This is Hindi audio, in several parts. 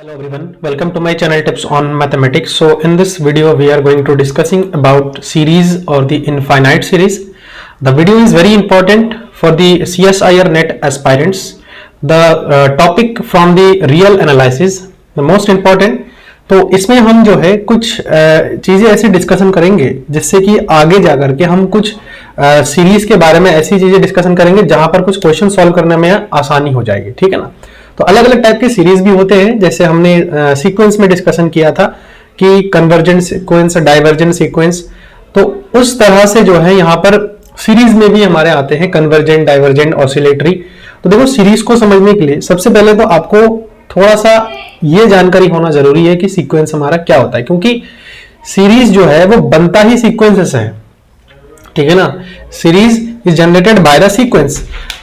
Hello everyone, welcome to my channel Tips on Mathematics. So in this video we are going to discussing about series or the infinite series. The video is very important for the CSIR NET aspirants. The topic from the real analysis, the most important. तो इसमें हम जो है कुछ चीज़ें ऐसी डिस्कशन करेंगे जिससे कि आगे जाकर के हम कुछ सीरीज के बारे में ऐसी चीज़ें डिस्कशन करेंगे जहां पर कुछ क्वेश्चन सॉल्व करने में आसानी हो जाएगी, ठीक है ना। तो अलग अलग टाइप के सीरीज भी होते हैं, जैसे हमने सीक्वेंस में डिस्कशन किया था कि कन्वर्जेंट सीक्वेंस, डाइवर्जेंट सीक्वेंस, तो उस तरह से जो है यहाँ पर सीरीज में भी हमारे आते हैं कन्वर्जेंट, डाइवर्जेंट, ऑसिलेटरी। तो देखो सीरीज को समझने के लिए सबसे पहले तो आपको थोड़ा सा ये जानकारी होना जरूरी है कि सीक्वेंस हमारा क्या होता है, क्योंकि सीरीज जो है वो बनता ही सीक्वेंस से है, ठीक है ना। Series is generated by the sequence.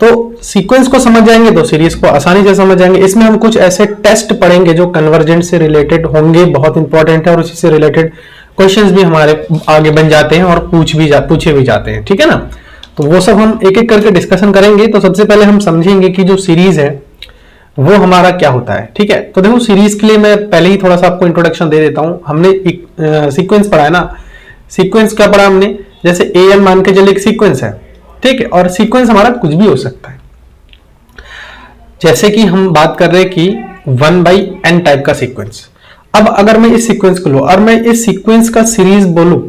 तो सीक्वेंस को समझ जाएंगे तो सीरीज को आसानी से समझ जाएंगे। इसमें हम कुछ ऐसे टेस्ट पढ़ेंगे जो कन्वर्जेंट से रिलेटेड होंगे, बहुत इंपॉर्टेंट है, और उसी से रिलेटेड क्वेश्चंस भी हमारे आगे बन जाते हैं और पूछे भी जाते हैं, ठीक है ना। तो वो सब हम एक एक करके डिस्कशन करेंगे। तो सबसे पहले हम समझेंगे कि जो सीरीज है वो हमारा क्या होता है, ठीक है। तो देखो सीरीज के लिए मैं पहले ही थोड़ा सा आपको इंट्रोडक्शन दे देता हूं। हमने एक सीक्वेंस पढ़ा है ना। सीक्वेंस क्या पढ़ा हमने, जैसे an मान के चलिए एक सीक्वेंस है, ठीक है, और सीक्वेंस हमारा कुछ भी हो सकता है। जैसे कि हम बात कर रहे हैं कि 1/n टाइप का सीक्वेंस। अब अगर मैं इस सीक्वेंस को लूं और मैं इस सीक्वेंस का सीरीज बोलूं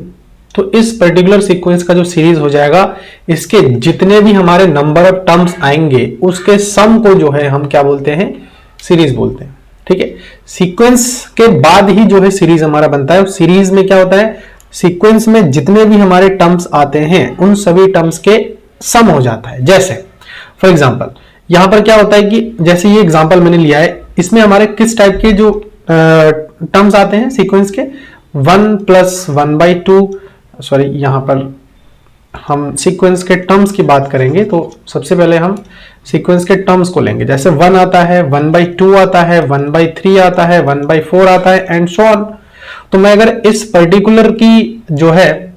तो इस पर्टिकुलर सीक्वेंस का जो सीरीज हो जाएगा, इसके जितने भी हमारे नंबर ऑफ टर्म्स आएंगे उसके सम को जो है हम क्या बोलते हैं, सीरीज बोलते हैं, ठीक है। सीक्वेंस के बाद ही जो है सीरीज हमारा बनता है। सीरीज में क्या होता है, सीक्वेंस में जितने भी हमारे टर्म्स आते हैं उन सभी टर्म्स के सम हो जाता है। जैसे फॉर एग्जांपल यहां पर क्या होता है कि जैसे ये एग्जांपल मैंने लिया है, इसमें हमारे किस टाइप के जो टर्म्स आते हैं सीक्वेंस के, 1 + 1/2, सॉरी यहां पर हम सीक्वेंस के टर्म्स की बात करेंगे। तो सबसे पहले हम सीक्वेंस के टर्म्स को लेंगे। जैसे 1 आता है, 1/2 आता है, 1/3 आता है, 1/4 आता है, एंड सो ऑन। तो मैं अगर इस पर्टिकुलर की जो है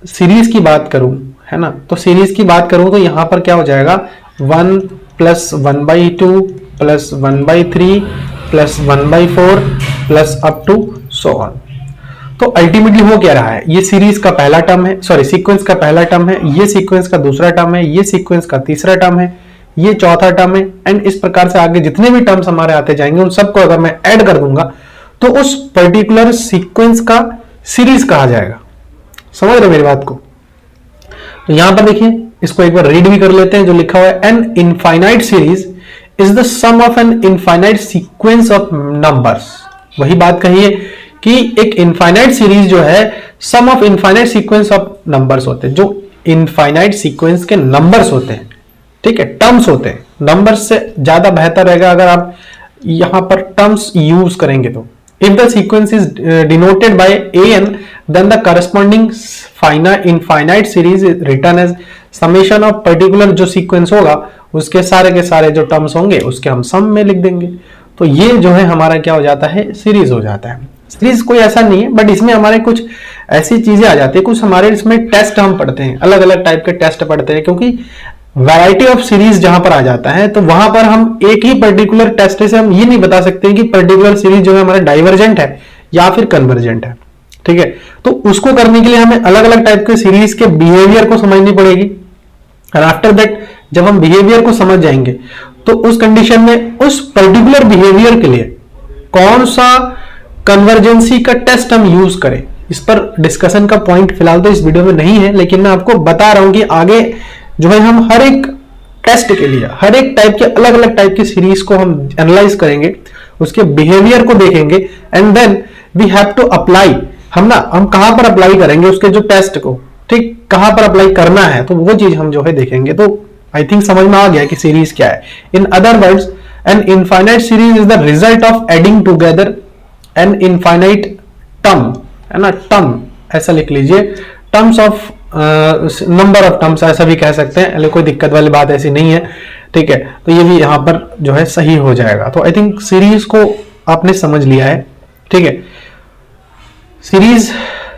सीरीज की बात करूं, है ना, तो सीरीज की बात करूं तो यहां पर क्या हो जाएगा, 1 + 1/2 + 1/3 + 1/4 + अप टू सो ऑन। तो अल्टीमेटली हो क्या रहा है, ये सीरीज का पहला टर्म है, सॉरी सीक्वेंस का पहला टर्म है, ये सीक्वेंस का दूसरा टर्म है, ये सीक्वेंस का तीसरा टर्म है, ये चौथा टर्म है, एंड इस प्रकार से आगे जितने भी टर्म्स हमारे आते जाएंगे उन सबको अगर मैं ऐड कर दूंगा तो उस पर्टिकुलर सीक्वेंस का सीरीज कहा जाएगा। समझ रहे हो मेरी बात को। तो यहां पर देखिए, इसको एक बार रीड भी कर लेते हैं जो लिखा हुआ है, an infinite series is the sum of an infinite sequence of numbers. वही बात कही है कि एक इनफाइनाइट सीरीज जो है sum of infinite sequence of numbers होते हैं, जो इनफाइनाइट सीक्वेंस के नंबर्स होते हैं, ठीक है, टर्म्स होते हैं। नंबर्स से ज्यादा बेहतर रहेगा अगर आप यहां पर टर्म्स यूज करेंगे। तो if the sequence is denoted by an, then the corresponding infinite series is written as summation of particular जो सीक्वेंस होगा उसके सारे के सारे जो टर्म्स होंगे उसके हम सम में लिख देंगे। तो ये जो है हमारा क्या हो जाता है, सीरीज हो जाता है। सीरीज कोई ऐसा नहीं है, बट इसमें हमारे कुछ ऐसी चीजें आ जाती है, कुछ हमारे इसमें टेस्ट हम पढ़ते हैं, अलग अलग टाइप के टेस्ट पढ़ते हैं, क्योंकि वैरायटी ऑफ सीरीज जहां पर आ जाता है तो वहां पर हम एक ही पर्टिकुलर टेस्ट से हम ये नहीं बता सकते कि पर्टिकुलर सीरीज जो है हमारा डाइवर्जेंट है या फिर कन्वर्जेंट है, ठीक है। तो उसको करने के लिए हमें अलग अलग टाइप के सीरीज के बिहेवियर को समझनी पड़ेगी। और आफ्टर दैट जब हम बिहेवियर को समझ जाएंगे तो उस कंडीशन में उस पर्टिकुलर बिहेवियर के लिए कौन सा कन्वर्जेंसी का टेस्ट हम यूज करें, इस पर डिस्कशन का पॉइंट फिलहाल तो इस वीडियो में नहीं है, लेकिन मैं आपको बता रहा हूं कि आगे जो है हम हर एक टेस्ट के लिए हर एक टाइप के अलग अलग टाइप की सीरीज को हम एनालाइज करेंगे, उसके बिहेवियर को देखेंगे, and then we have to apply. हम कहां पर अप्लाई करेंगे उसके जो टेस्ट को, ठीक, कहां पर अप्लाई करना है, तो वो चीज हम जो है देखेंगे। तो आई थिंक समझ में आ गया कि सीरीज क्या है। In other words, N infinite series is the result of adding together an infinite term, है ना, टर्म ऐसा लिख लीजिए, terms of number of terms ऐसा भी कह सकते हैं, कोई दिक्कत वाली बात ऐसी नहीं है, ठीक है। तो ये भी यहां पर जो है सही हो जाएगा। तो आई थिंक सीरीज को आपने समझ लिया है, ठीक है। सीरीज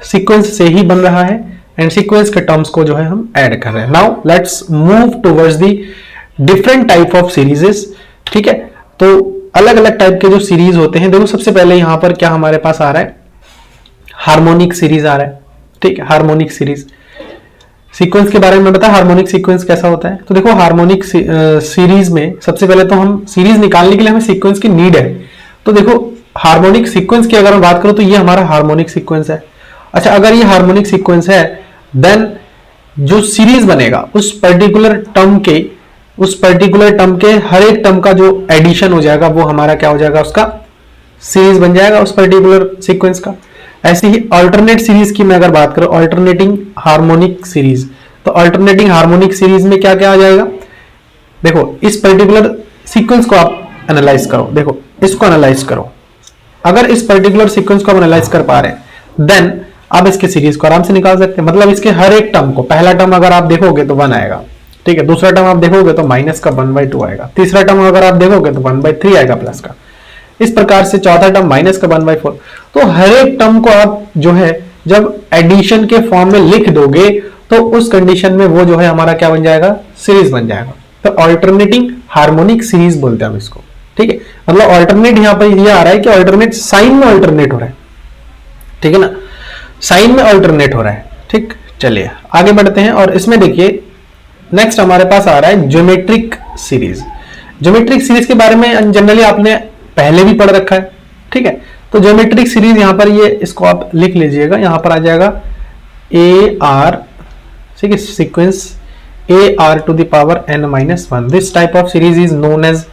सीक्वेंस से ही बन रहा है एंड सीक्वेंस के टर्म्स को जो है हम ऐड कर रहे हैं। Now let's move towards the different type of सीरीजेस, ठीक है। तो अलग अलग टाइप के जो सीरीज होते हैं, देखो सबसे पहले यहां पर क्या हमारे पास आ रहा है, हार्मोनिक सीरीज आ रहा है। ठीक है, हार्मोनिक सीरीज। सीक्वेंस के बारे में बता, हार्मोनिक सीक्वेंस कैसा होता है। तो देखो हार्मोनिक सीरीज में सबसे पहले तो हम सीरीज निकालने के लिए हमें सीक्वेंस की नीड है। तो देखो हार्मोनिक सीक्वेंस की अगर मैं बात करूं तो ये हमारा हार्मोनिक सीक्वेंस है। अच्छा, अगर ये हार्मोनिक सीक्वेंस है देन जो सीरीज बनेगा उस पर्टिकुलर टर्म के हर एक टर्म का जो एडिशन हो जाएगा वो हमारा क्या हो जाएगा, उसका सीरीज बन जाएगा उस पर्टिकुलर सीक्वेंस का। ऐसे ही अल्टरनेट सीरीज की मैं अगर बात करूं, अल्टरनेटिंग हार्मोनिक सीरीज, तो अल्टरनेटिंग हार्मोनिक सीरीज में क्या क्या आ जाएगा, देखो इस पर्टिकुलर सीक्वेंस को आप एनालाइज करो, देखो इसको एनालाइज करो। अगर इस पर्टिकुलर सीक्वेंस को आप एनालाइज कर पा रहे हैं देन आप इसके सीरीज को आराम से निकाल सकते हैं। मतलब इसके हर एक टर्म को, पहला टर्म अगर आप देखोगे तो 1 आएगा, ठीक है, दूसरा टर्म आप देखोगे तो माइनस का 1/2 आएगा, तीसरा टर्म अगर आप देखोगे तो 1/3 आएगा प्लस का, इस प्रकार से चौथा टर्म माइनस का 1/4। तो हर एक टर्म को आप जो है जब एडिशन के फॉर्म में लिख दोगे तो उस कंडीशन में वो जो है हमारा क्या बन जाएगा, सीरीज बन जाएगा। तो अल्टरनेटिंग हार्मोनिक सीरीज बोलते हैं हम इसको। ठीक है, मतलब अल्टरनेट यहां पर ये आ रहा है कि अल्टरनेट साइन में अल्टरनेट हो रहा है, ठीक है ना, साइन में अल्टरनेट हो रहा है। ठीक, चलिए आगे बढ़ते हैं और इसमें देखिए नेक्स्ट हमारे पास आ रहा है ज्योमेट्रिक सीरीज। ज्योमेट्रिक सीरीज के बारे में जनरली आपने पहले भी पढ़ रखा है। ठीक है, तो ज्योमेट्रिक सीरीज यहां पर ये इसको आप लिख लीजिएगा, यहां पर आ जाएगा ए आर, ठीक है, sequence a r to the power n-1। This type of series is known as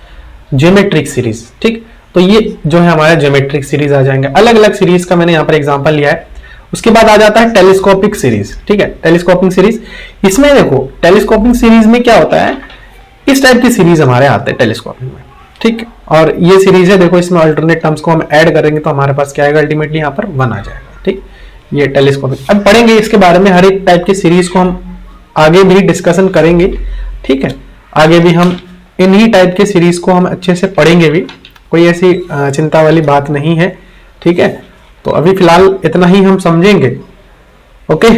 geometric series. ठीक, तो ये जो है हमारा ज्योमेट्रिक सीरीज आ जाएंगे। अलग अलग सीरीज का मैंने यहां पर एग्जांपल लिया है। उसके बाद आ जाता है टेलीस्कोपिक सीरीज। ठीक है, टेलीस्कोपिक सीरीज, इसमें देखो टेलीस्कोपिक सीरीज में क्या होता है, इस टाइप की सीरीज हमारे आते हैं टेलीस्कोपिक में। ठीक, और ये सीरीज है, देखो इसमें अल्टरनेट टर्म्स को हम ऐड करेंगे तो हमारे पास क्या आएगा, अल्टीमेटली यहाँ पर 1 आ जाएगा। ठीक, ये टेलीस्कोपिक। अब पढ़ेंगे इसके बारे में, हर एक टाइप की सीरीज को हम आगे भी डिस्कशन करेंगे। ठीक है, आगे भी हम इन्हीं टाइप के सीरीज को हम अच्छे से पढ़ेंगे भी, कोई ऐसी चिंता वाली बात नहीं है। ठीक है, तो अभी फिलहाल इतना ही हम समझेंगे। ओके,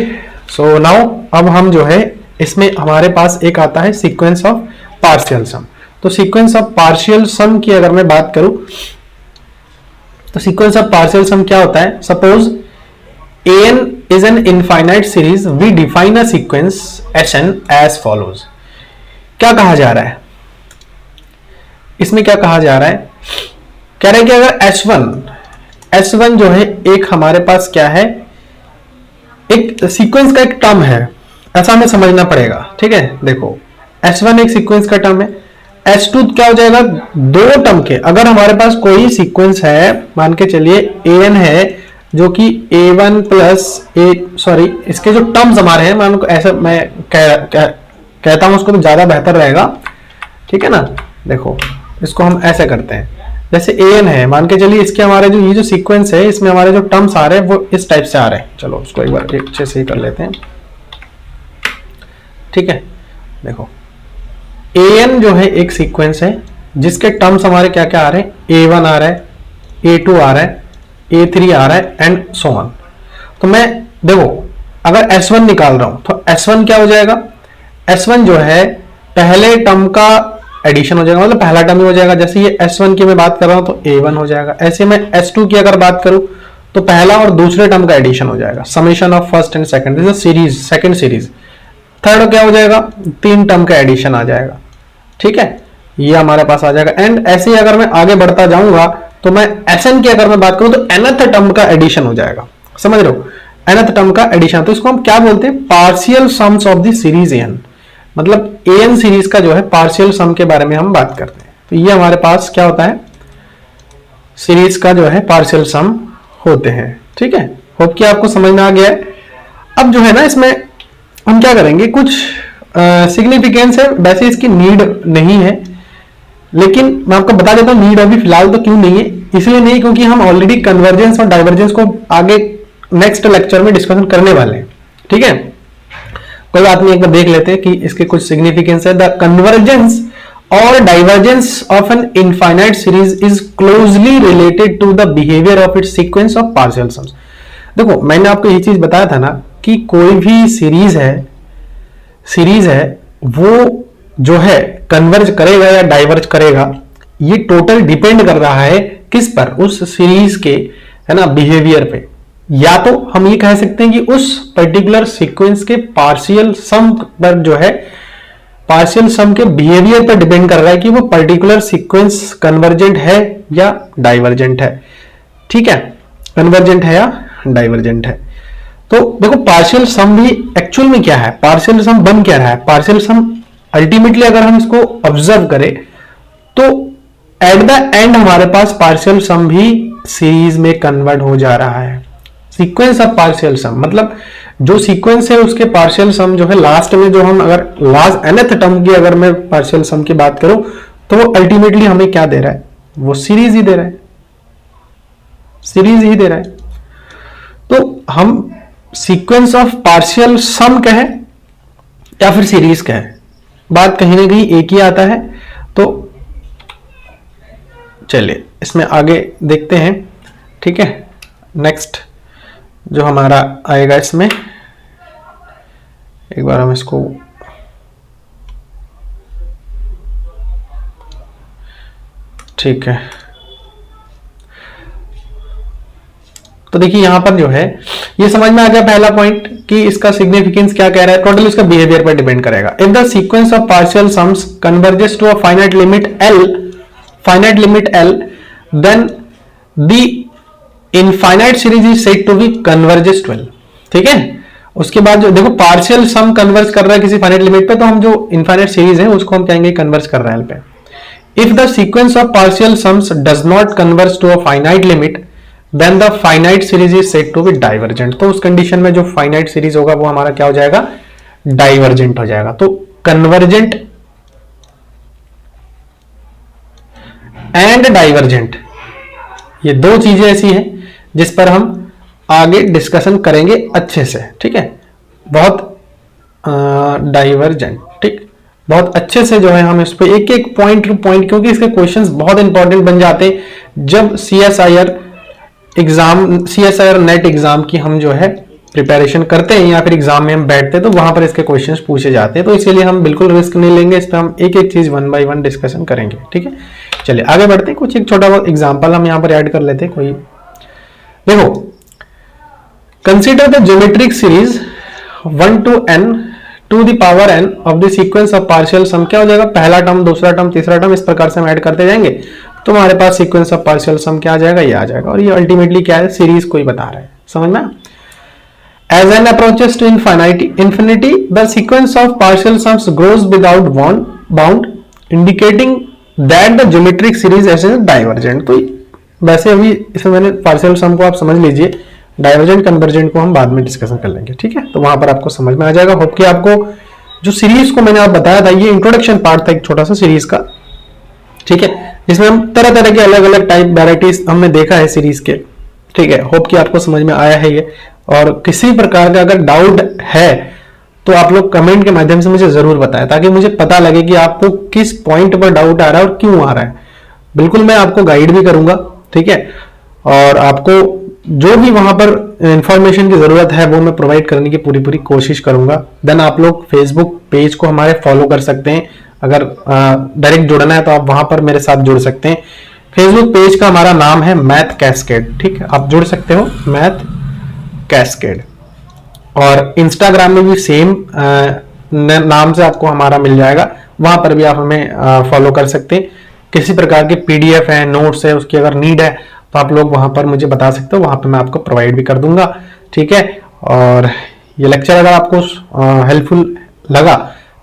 सो नाउ अब हम जो है इसमें हमारे पास एक आता है सीक्वेंस ऑफ पार्शियल सम। तो सीक्वेंस ऑफ पार्शियल सम की अगर मैं बात करूं तो सीक्वेंस ऑफ पार्शियल सम क्या होता है, suppose an is an infinite series, we define a sequence Sn as follows। क्या कहा जा रहा है इसमें, क्या कहा जा रहा है, कह रहे हैं कि अगर S1 जो है एक हमारे पास क्या है, एक सीक्वेंस का एक टर्म है, ऐसा हमें समझना पड़ेगा। ठीक है, देखो S1 एक सीक्वेंस का टर्म है, S2 क्या हो जाएगा, दो टर्म के, अगर हमारे पास कोई सीक्वेंस है, मान के चलिए an है जो कि a1 प्लस सॉरी इसके जो टर्म्स हमारे हैं, मान को ऐसा मैं कहता हूं उसको तो ज्यादा बेहतर रहेगा। ठीक है ना, देखो इसको हम ऐसे करते हैं, जैसे an है, मान के चलिए इसके हमारे जो ये जो सीक्वेंस है इसमें हमारे जो टर्म्स आ रहे हैं वो इस टाइप से आ रहे हैं। चलो उसको एक बार अच्छे से ही कर लेते हैं। ठीक है, देखो an जो है एक सीक्वेंस है जिसके टर्म्स हमारे क्या क्या आ रहे हैं, a1 आ रहा है, a2 आ रहा है, a3 आ रहा है एंड सो ऑन। तो मैं देखो अगर S1 निकाल रहा हूं तो S1 क्या हो जाएगा, S1 जो है पहले टर्म का एडिशन हो जाएगा, मतलब पहला टर्म ही हो जाएगा। जैसे ये S1 की मैं बात कर रहा हूं तो a1 हो जाएगा। ऐसे मैं S2 की अगर बात करूं तो पहला और दूसरे टर्म का एडिशन हो जाएगा, summation of first and second, this is series, second series. Third क्या हो जाएगा, 3 टर्म का एडिशन आ जाएगा। ठीक है, ये हमारे पास आ जाएगा। एंड ऐसे ही अगर मैं आगे बढ़ता जाऊंगा तो मैं Sn की अगर मैं बात करूं तो nth टर्म का एडिशन हो जाएगा, समझ रहे हो, nth टर्म का एडिशन। तो इसको हम क्या बोलते हैं, partial sums of the series an, मतलब an सीरीज का जो है पार्शियल सम के बारे में हम बात करते हैं। तो ये हमारे पास क्या होता है, सीरीज का जो है पार्शियल सम होते हैं। ठीक है, होप कि आपको समझ में आ गया है। अब जो है ना इसमें हम क्या करेंगे, कुछ सिग्निफिकेंस है, वैसे इसकी नीड नहीं है, लेकिन मैं आपको बता देता हूं नीड अभी फिलहाल तो क्यों नहीं है, इसलिए नहीं क्योंकि हम ऑलरेडी कन्वर्जेंस और डाइवर्जेंस को आगे नेक्स्ट लेक्चर में डिस्कशन करने वाले हैं। ठीक है, कोई बात नहीं, एक बार देख लेते हैं कि इसके कुछ सिग्निफिकेंस है। द कन्वर्जेंस और divergence of an infinite series is closely related to the behaviour of its sequence of partial sums. देखो मैंने आपको ये चीज बताया था ना कि कोई भी सीरीज है वो जो है कन्वर्ज करेगा या डाइवर्ज करेगा ये टोटल डिपेंड कर रहा है किस पर, उस सीरीज के, है ना, बिहेवियर पे। या तो हम ये कह सकते हैं कि उस पर्टिकुलर सीक्वेंस के पार्शियल सम पर जो है, पार्शियल सम के बिहेवियर पर डिपेंड कर रहा है कि वो पर्टिकुलर सीक्वेंस कन्वर्जेंट है या डाइवर्जेंट है। ठीक है, कन्वर्जेंट है या डाइवर्जेंट है। तो देखो पार्शियल सम भी एक्चुअल में क्या है, पार्शियल सम बन क्या रहा है, पार्शियल सम अल्टीमेटली अगर हम इसको ऑब्जर्व करें तो एट द एंड हमारे पास पार्शियल सम भी सीरीज में कन्वर्ट हो जा रहा है। सीक्वेंस ऑफ पार्शियल सम मतलब जो सीक्वेंस है उसके पार्शियल सम जो है लास्ट में, जो हम अगर लास्ट nth टर्म की अगर मैं पार्शियल सम की बात करूं तो वो अल्टीमेटली हमें क्या दे रहा है, वो सीरीज ही दे रहा है, सीरीज ही दे रहा है। तो हम सीक्वेंस ऑफ पार्शियल सम कहें या फिर सीरीज कहें, बात कहीं ना कहीं एक ही आता है। तो चलिए इसमें आगे देखते हैं। ठीक है, नेक्स्ट जो हमारा आएगा इसमें, एक बार हम इसको ठीक है, तो देखिए यहां पर जो है ये समझ में आ गया पहला पॉइंट कि इसका सिग्निफिकेंस क्या कह रहा है, टोटल इसका बिहेवियर पर डिपेंड करेगा। If the sequence of partial sums converges to a finite limit L then the infinite series is said to be converges to L। ठीक है, उसके बाद जो देखो पार्शियल सम कन्वर्ज कर रहा है किसी फाइनाइट लिमिट पे, तो हम जो इनफाइनाइट सीरीज है उसको हम कहेंगे कन्वर्ज कर रहा है L पे। If the sequence of partial sums does not converge to a finite limit then the finite series is said to be divergent. तो उस कंडीशन में जो फाइनाइट सीरीज होगा वो हमारा क्या हो जाएगा, डाइवर्जेंट हो जाएगा। तो कन्वर्जेंट एंड डाइवर्जेंट ये दो चीजें ऐसी हैं जिस पर हम आगे डिस्कशन करेंगे अच्छे से। ठीक है, बहुत डाइवर्जेंट, ठीक, बहुत अच्छे से जो है हम इस पे एक एक पॉइंट टू पॉइंट, क्योंकि इसके क्वेश्चंस बहुत इंपॉर्टेंट बन जाते हैं जब सीएसआईआर नेट एग्जाम की हम जो है प्रिपरेशन करते हैं या फिर एग्जाम में हम बैठते हैं, तो वहां पर इसके क्वेश्चंस पूछे जाते हैं। तो इसीलिए हम बिल्कुल रिस्क नहीं लेंगे, इस पर हम एक एक चीज 1 बाय 1 डिस्कशन करेंगे। ठीक है, चलिए आगे बढ़ते हैं। कुछ एक छोटा बहुत एग्जाम्पल हम यहाँ पर ऐड कर लेते हैं। कोई देखो, consider the geometric series 1 to n to the power n of the sequence of partial sum. क्या हो जाएगा, पहला टर्म, दूसरा टर्म, तीसरा टर्म, इस प्रकार से हम ऐड करते जाएंगे तो हमारे पास सीक्वेंस ऑफ पार्शियल सम क्या आ जाएगा, ये आ जाएगा। और ये अल्टीमेटली क्या है, सीरीज को ही बता रहा है, समझ में। As n approaches to infinity, the sequence of partial sums grows without bound, indicating that the geometric series is divergent। तो वैसे अभी इसमें मैंने पार्शियल सम को आप समझ लीजिए, डाइवर्जेंट कन्वर्जेंट को हम बाद में डिस्कशन कर लेंगे। ठीक है, तो वहां पर आपको समझ में आ जाएगा। होप कि आपको जो सीरीज को मैंने आप बताया था, ये इंट्रोडक्शन पार्ट था एक छोटा सा सीरीज का। ठीक है, जिसमें हम तरह तरह के अलग अलग टाइप वेराइटीज हमने देखा है सीरीज के। ठीक है, होप कि आपको समझ में आया है ये। और किसी प्रकार का अगर डाउट है तो आप लोग कमेंट के माध्यम से मुझे जरूर बताएं, ताकि मुझे पता लगे कि आपको किस पॉइंट पर डाउट आ रहा है और क्यों आ रहा है। बिल्कुल मैं आपको गाइड भी करूंगा। ठीक है, और आपको जो भी वहां पर इंफॉर्मेशन की जरूरत है वो मैं प्रोवाइड करने की पूरी कोशिश करूंगा। देन आप लोग फेसबुक पेज को हमारे फॉलो कर सकते हैं। अगर डायरेक्ट जुड़ना है तो आप वहां पर मेरे साथ जुड़ सकते हैं। फेसबुक पेज का हमारा नाम है मैथ कैस्केड। ठीक है, आप जुड़ सकते हो, मैथ कैस्केड। और इंस्टाग्राम में भी सेम नाम से आपको हमारा मिल जाएगा, वहां पर भी आप हमें फॉलो कर सकते हैं। किसी प्रकार के पीडीएफ है, नोट्स है, उसकी अगर नीड है तो आप लोग वहां पर मुझे बता सकते हो, वहां पर मैं आपको प्रोवाइड भी कर दूंगा। ठीक है, और ये लेक्चर अगर आपको हेल्पफुल लगा,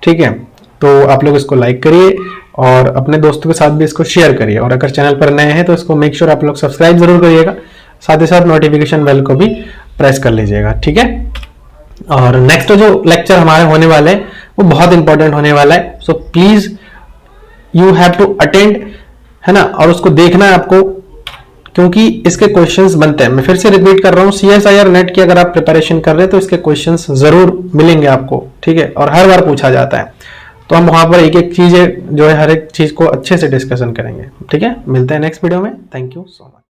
ठीक है, तो आप लोग इसको लाइक करिए और अपने दोस्तों के साथ भी इसको शेयर करिए। और अगर चैनल पर नए हैं तो इसको मेक श्योर आप लोग सब्सक्राइब जरूर करिएगा, साथ ही साथ नोटिफिकेशन बेल को भी प्रेस कर लीजिएगा। ठीक है, और नेक्स्ट जो लेक्चर हमारे होने वाले हैं वो बहुत इंपॉर्टेंट होने वाला है। So please you have to attend, है ना, और उसको देखना है आपको, क्योंकि इसके क्वेश्चंस बनते हैं। मैं फिर से रिपीट कर रहा हूं, सीएसआईआर नेट की अगर आप प्रिपरेशन कर रहे हैं तो इसके क्वेश्चंस जरूर मिलेंगे आपको। ठीक है, और हर बार पूछा जाता है, तो हम वहां पर एक एक चीज जो है हर एक चीज को अच्छे से डिस्कशन करेंगे। ठीक है, मिलते हैं नेक्स्ट वीडियो में। Thank you so much.